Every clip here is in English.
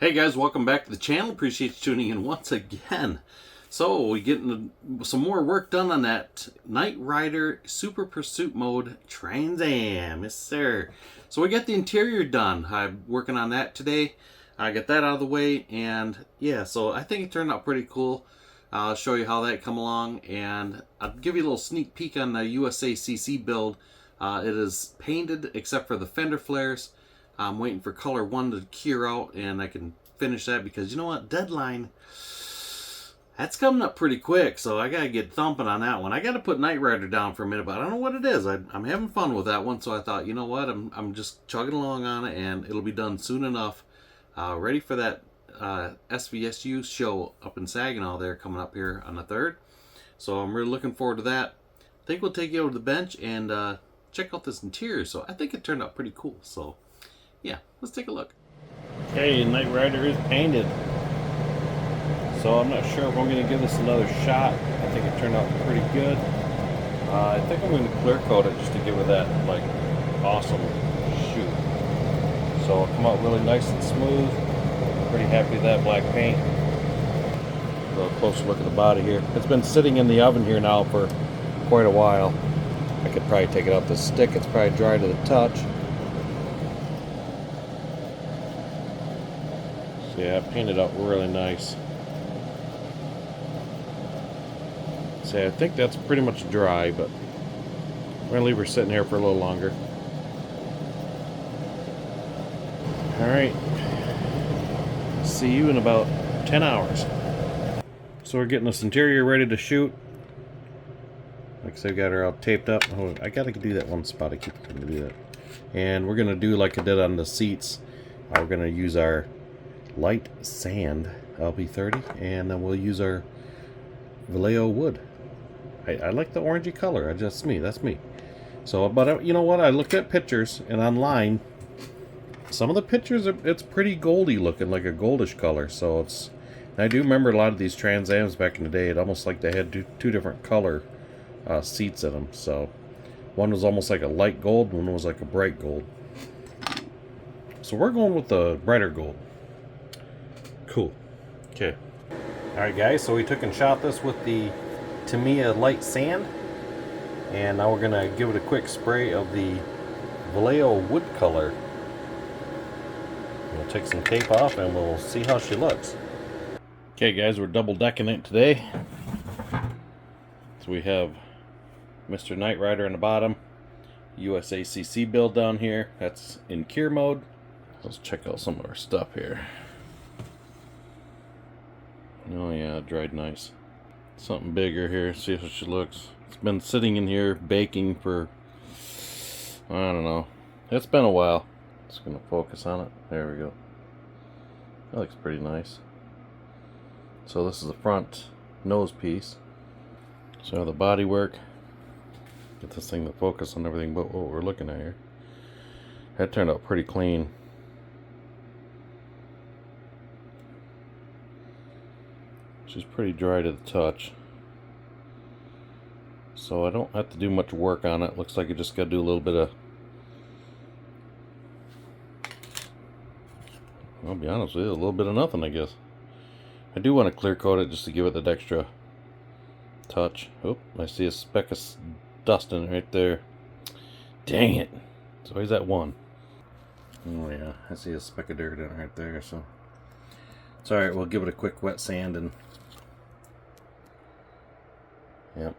Hey guys, welcome back to the channel. Appreciate you tuning in once again. So we getting some more work done on that Knight Rider Super Pursuit Mode Trans Am. Yes sir. So we got the interior done. I'm working on that today. I got that out of the way, and yeah, so I think it turned out pretty cool. I'll show you how that come along, and I'll give you a little sneak peek on the USACC build. It is painted except for the fender flares. I'm waiting for color 1 to cure out and I can finish that, because you know what, deadline, that's coming up pretty quick, so I gotta get thumping on that one. I gotta put Knight Rider down for a minute, but I don't know what it is. I'm having fun with that one, so I thought, you know what, I'm just chugging along on it and it'll be done soon enough. Ready for that SVSU show up in Saginaw there coming up here on the 3rd. So I'm really looking forward to that. I think we'll take you over to the bench and check out this interior. So I think it turned out pretty cool. So yeah, let's take a look. Okay, Knight Rider is painted. So I'm not sure if I'm going to give this another shot. I think it turned out pretty good. I think I'm going to clear coat it just to give it that like awesome shoot. So it'll come out really nice and smooth. Pretty happy with that black paint. A little closer look at the body here. It's been sitting in the oven here now for quite a while. I could probably take it out the stick. It's probably dry to the touch. So yeah, it painted out really nice. So I think that's pretty much dry, but we're going to leave her sitting here for a little longer. Alright. See you in about 10 hours. So we're getting this interior ready to shoot. Like I said, got her all taped up. Oh, I gotta do that one spot. I keep trying to do that. And we're gonna do like I did on the seats. We're gonna use our light sand LB30, and then we'll use our Vallejo wood. I like the orangey color. That's me. So, but you know what? I looked at pictures and online. Some of the pictures, it's pretty goldy looking, like a goldish color. So it's. I do remember a lot of these Trans Ams back in the day. It almost like they had two different color seats in them. So one was almost like a light gold, one was like a bright gold. So we're going with the brighter gold. Cool. Okay. Alright guys, so we took and shot this with the Tamiya light sand, and now we're going to give it a quick spray of the Vallejo wood color. We'll take some tape off and we'll see how she looks. Okay guys, we're double decking it today. So we have Mr. Knight Rider on the bottom, USACC build down here. That's in cure mode. Let's check out some of our stuff here. Oh yeah, it dried nice. Something bigger here, see how she looks. It's been sitting in here baking for, I don't know, it's been a while. Just gonna focus on it. There we go. That looks pretty nice. So this is the front nose piece. So the body work. Get this thing to focus on everything but what we're looking at here. That turned out pretty clean. She's pretty dry to the touch. So I don't have to do much work on it. Looks like you just got to do a little bit of, I'll be honest with you, a little bit of nothing, I guess. I do want to clear coat it just to give it that extra touch. Oh, I see a speck of dust in it right there. Dang it. So where's that one? Oh yeah, I see a speck of dirt in it right there. So it's alright, we'll give it a quick wet sand and yep.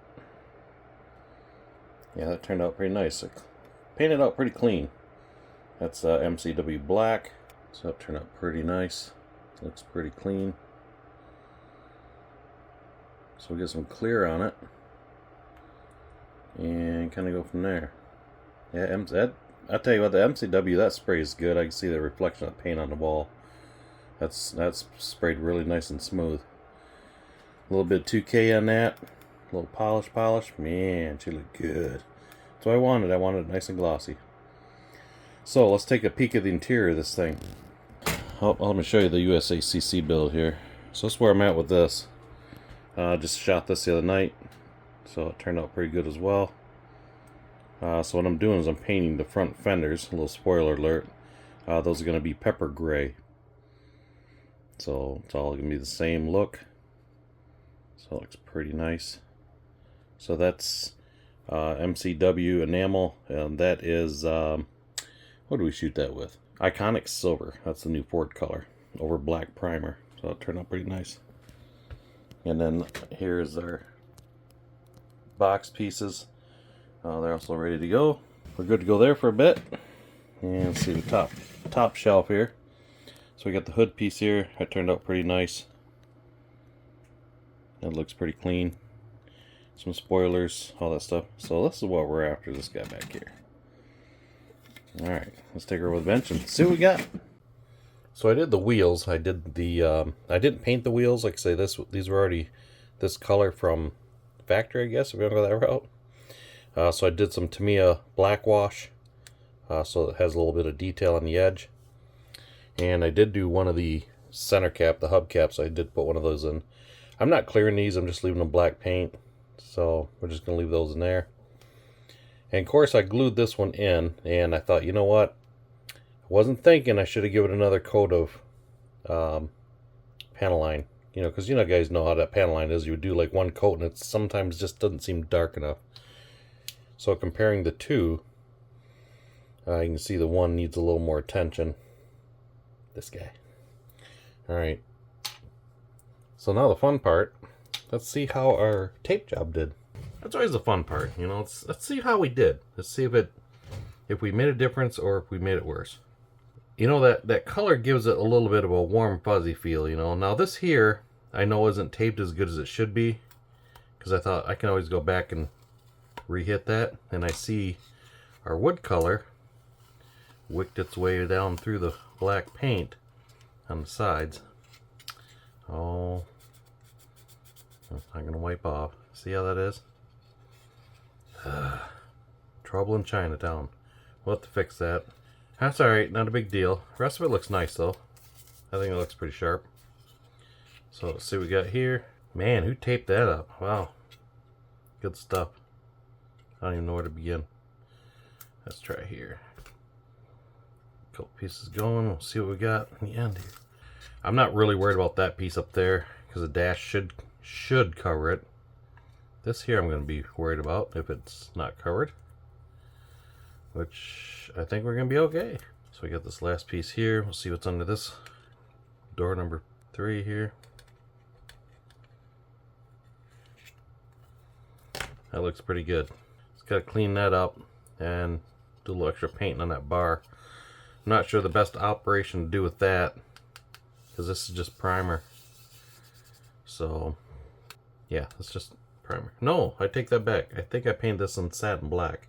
Yeah, that turned out pretty nice. It painted out pretty clean. That's MCW black. So that turned out pretty nice. Looks pretty clean. So we'll get some clear on it and kind of go from there. Yeah, I'll tell you what, the MCW, that spray is good. I can see the reflection of paint on the wall. That's sprayed really nice and smooth. A little bit of 2K on that. A little polish. Man, she looked good. That's what I wanted. I wanted it nice and glossy. So let's take a peek at the interior of this thing. Oh, let me show you the USACC build here. So that's where I'm at with this. Just shot this the other night, so it turned out pretty good as well. So what I'm doing is I'm painting the front fenders. A little spoiler alert. Those are going to be pepper gray. So it's all going to be the same look. So it looks pretty nice. So that's MCW enamel, and that is, what do we shoot that with? Iconic Silver. That's the new Ford color over black primer. So it turned out pretty nice. And then here's our box pieces. They're also ready to go. We're good to go there for a bit. And see the top shelf here. So we got the hood piece here. That turned out pretty nice. It looks pretty clean. Some spoilers, all that stuff. So this is what we're after, this guy back here. Alright, let's take her over the bench and see what we got. So I did the wheels. I did the I didn't paint the wheels. Like I say, these were already this color from factory, I guess, if we don't go that route. So I did some Tamiya black wash. So it has a little bit of detail on the edge. And I did do one of the center cap, the hub caps. I did put one of those in. I'm not clearing these, I'm just leaving them black paint. So we're just going to leave those in there. And of course I glued this one in, and I thought, you know what? I wasn't thinking I should have given it another coat of Panaline. You know, because you know guys know how that Panaline is. You would do like one coat and it sometimes just doesn't seem dark enough. So comparing the two, you can see the one needs a little more attention. This guy. Alright. So now the fun part. Let's see how our tape job did. That's always the fun part, you know. Let's see how we did. Let's see if we made a difference or if we made it worse. You know, that color gives it a little bit of a warm fuzzy feel, you know. Now this here, I know isn't taped as good as it should be, because I thought I can always go back and re-hit that, and I see our wood color wicked its way down through the black paint on the sides. Oh, it's not gonna wipe off. See how that is? Trouble in Chinatown. We'll have to fix that. That's alright, not a big deal. The rest of it looks nice though. I think it looks pretty sharp. So let's see what we got here. Man, who taped that up? Wow. Good stuff. I don't even know where to begin. Let's try here. Couple pieces going. We'll see what we got in the end here. I'm not really worried about that piece up there because the dash should cover it. This here I'm going to be worried about if it's not covered, which I think we're going to be okay. So we got this last piece here. We'll see what's under this door number 3 here. That looks pretty good. Just got to clean that up and do a little extra painting on that bar. I'm not sure the best operation to do with that, because this is just primer. So yeah, it's just primer. No, I take that back. I think I painted this in satin black.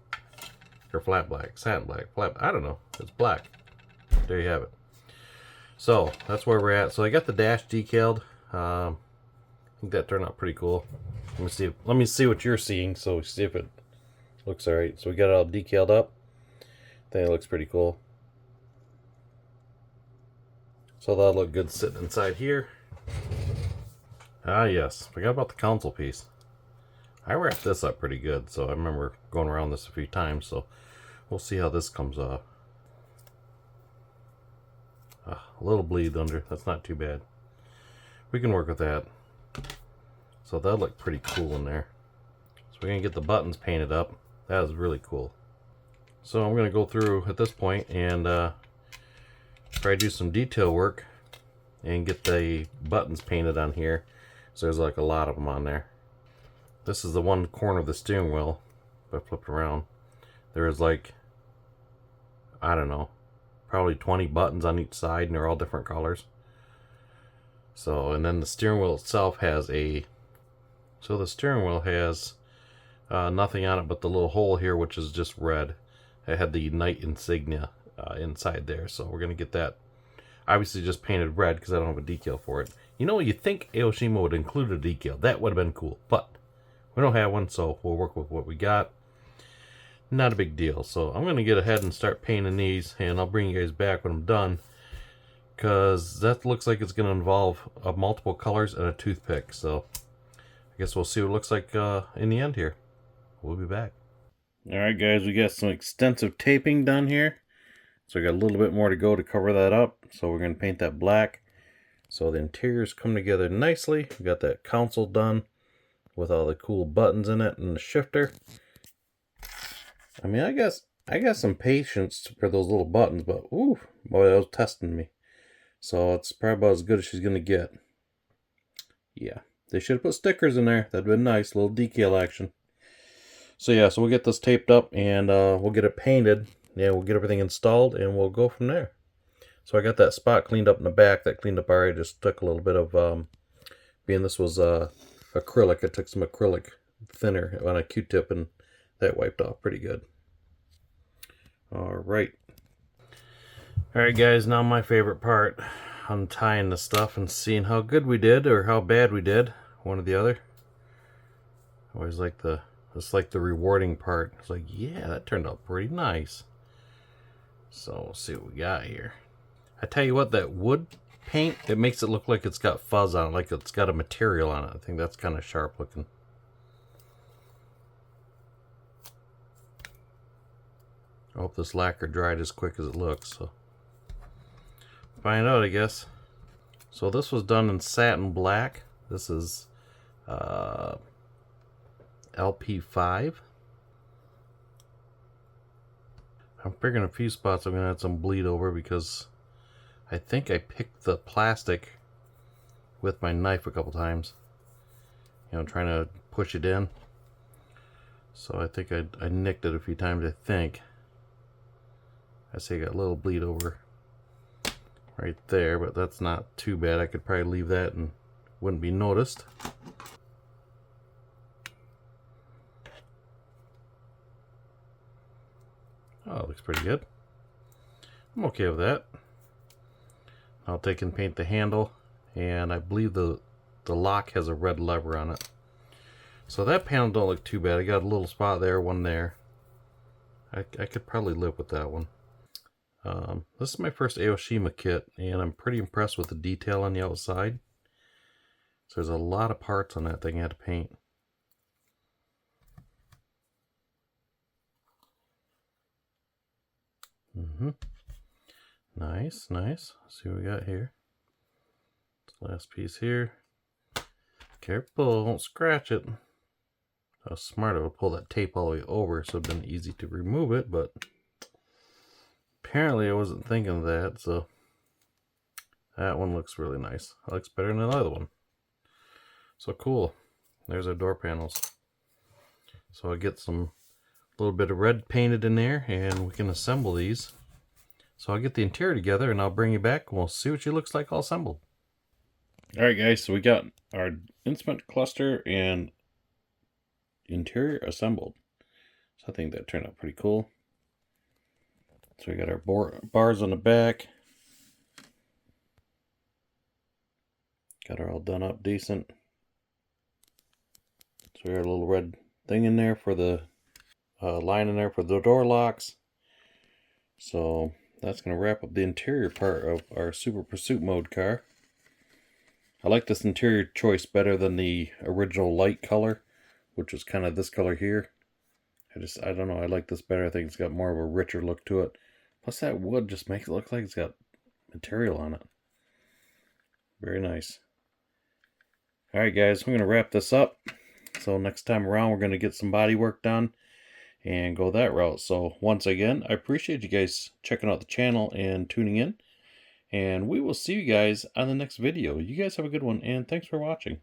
Or flat black. Satin black. Flat. I don't know. It's black. There you have it. So that's where we're at. So I got the dash decaled. I think that turned out pretty cool. Let me see what you're seeing, so see if it looks alright. So we got it all decaled up. I think it looks pretty cool. So that'll look good sitting inside here. Ah yes, forgot about the console piece. I wrapped this up pretty good, so I remember going around this a few times, so we'll see how this comes off. A little bleed under, that's not too bad. We can work with that. So that'll look pretty cool in there. So we're going to get the buttons painted up. That is really cool. So I'm going to go through at this point and try to do some detail work and get the buttons painted on here. So there's like a lot of them on there. This is the one corner of the steering wheel. If I flip it around, there is like, I don't know, probably 20 buttons on each side, and they're all different colors. So, and then the steering wheel itself has so the steering wheel has nothing on it but the little hole here, which is just red. It had the Knight insignia inside there, so we're going to get that obviously just painted red because I don't have a decal for it. You know, you think Aoshima would include a decal. That would have been cool, but we don't have one, so we'll work with what we got. Not a big deal. So I'm going to get ahead and start painting these, and I'll bring you guys back when I'm done, because that looks like it's going to involve multiple colors and a toothpick. So I guess we'll see what it looks like in the end here. We'll be back. Alright guys, we got some extensive taping done here. So I got a little bit more to go to cover that up. So we're going to paint that black. So the interiors come together nicely. We got that console done with all the cool buttons in it and the shifter. I mean, I got some patience for those little buttons, but ooh, boy, that was testing me. So it's probably about as good as she's gonna get. Yeah, they should have put stickers in there. That'd been nice, little decal action. So yeah, so we'll get this taped up and we'll get it painted. Yeah, we'll get everything installed and we'll go from there. So I got that spot cleaned up in the back. That cleaned up already. Just took a little bit of, being this was acrylic, I took some acrylic thinner on a Q-tip and that wiped off pretty good. Alright. Alright guys, now my favorite part. Untying the stuff and seeing how good we did or how bad we did. One or the other. Always like it's like the rewarding part. It's like, yeah, that turned out pretty nice. So we'll see what we got here. I tell you what, that wood paint, it makes it look like it's got fuzz on it, like it's got a material on it. I think that's kind of sharp looking. I hope this lacquer dried as quick as it looks. So find out, I guess. So this was done in satin black. This is LP5. I'm figuring a few spots I'm gonna have some bleed over because I think I picked the plastic with my knife a couple times. You know, trying to push it in. So I think I nicked it a few times, I think. I say I got a little bleed over right there, but that's not too bad. I could probably leave that and wouldn't be noticed. Oh, it looks pretty good. I'm okay with that. I'll take and paint the handle, and I believe the lock has a red lever on it. So that panel don't look too bad. I got a little spot there, one there. I could probably live with that one. This is my first Aoshima kit, and I'm pretty impressed with the detail on the outside. So there's a lot of parts on that thing I had to paint. Nice, nice. Let's see what we got here. This last piece here. Careful, don't scratch it. I was smart, I would pull that tape all the way over so it'd been easy to remove it, but apparently I wasn't thinking of that, so that one looks really nice. It looks better than the other one. So cool. There's our door panels. So I get some little bit of red painted in there and we can assemble these. So I'll get the interior together and I'll bring you back and we'll see what she looks like all assembled. Alright guys, so we got our instrument cluster and interior assembled. So I think that turned out pretty cool. So we got our bars on the back. Got her all done up decent. So we got a little red thing in there for the line in there for the door locks. So that's going to wrap up the interior part of our Super Pursuit Mode car. I like this interior choice better than the original light color, which was kind of this color here. I don't know, I like this better. I think it's got more of a richer look to it. Plus that wood just makes it look like it's got material on it. Very nice. Alright guys, I'm going to wrap this up. So next time around we're going to get some body work done and go that route. So once again, I appreciate you guys checking out the channel and tuning in. And we will see you guys on the next video. You guys have a good one, and thanks for watching.